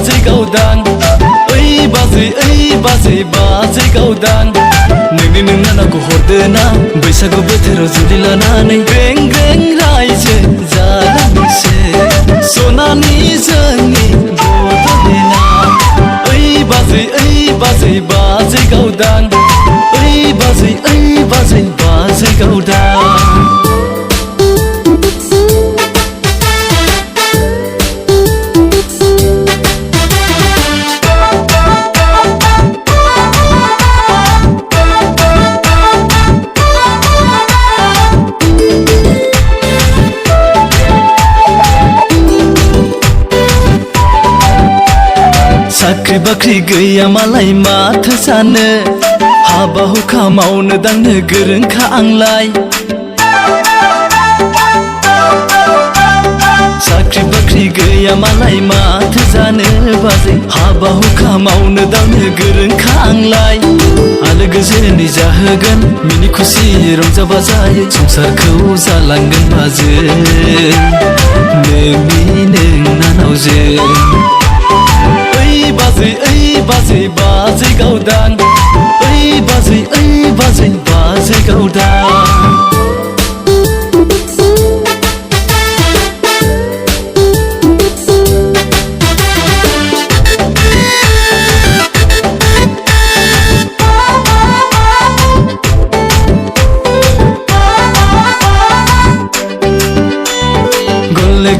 बाजै गावदां ओइ बाजै गावदां नोंनि नोंनानाखौ हरदोना बैसागु बोथोराव जुलि लानानै ग्रें ग्रें रायजो जालांनोसै सनानि जोंनि बड'लेण्डआ ओइ बाजै गावदां ओइ बाजै गावदां साख्रि बाख्रि गैया मालाय माथो जानो हाबा हुखा मावनो दांनो गोरोंखा आंलाय साख्रि बाख्रि गैया मालाय माथो जानो बाजै हाबा हुखा मावनो दांनो गोरोंखा आंलाय आलो गोजोनै जाहोगोन मिनि खुसि रंजा बाजायै संसारखौ जालांगोन बाजै नोंनि नोंनानावजों बाजै गावदां ओइ बाजै गावदां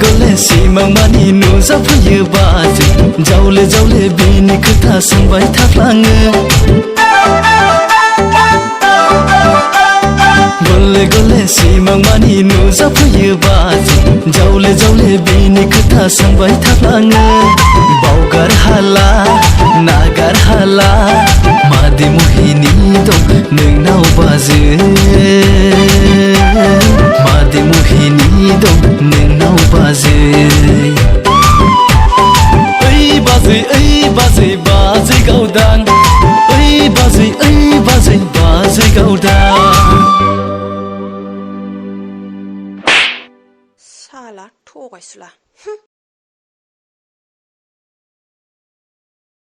गले सिमां मानि नुजाफैयो बाजै जावले बिनि खोथा सोंबाय थाफ्लाङो गले सिमां मानि नुजाफैयो बाजै जावले बिनि खोथा सोंबाय थाफ्लाङो बावगार हाला नागार हाला मादै महिनी दं नोंनाव बाजै मादै महिनी दं नोंनाव बाजै ओइ बाजै गावदां ओइ बाजै गावदां साला थगायसुला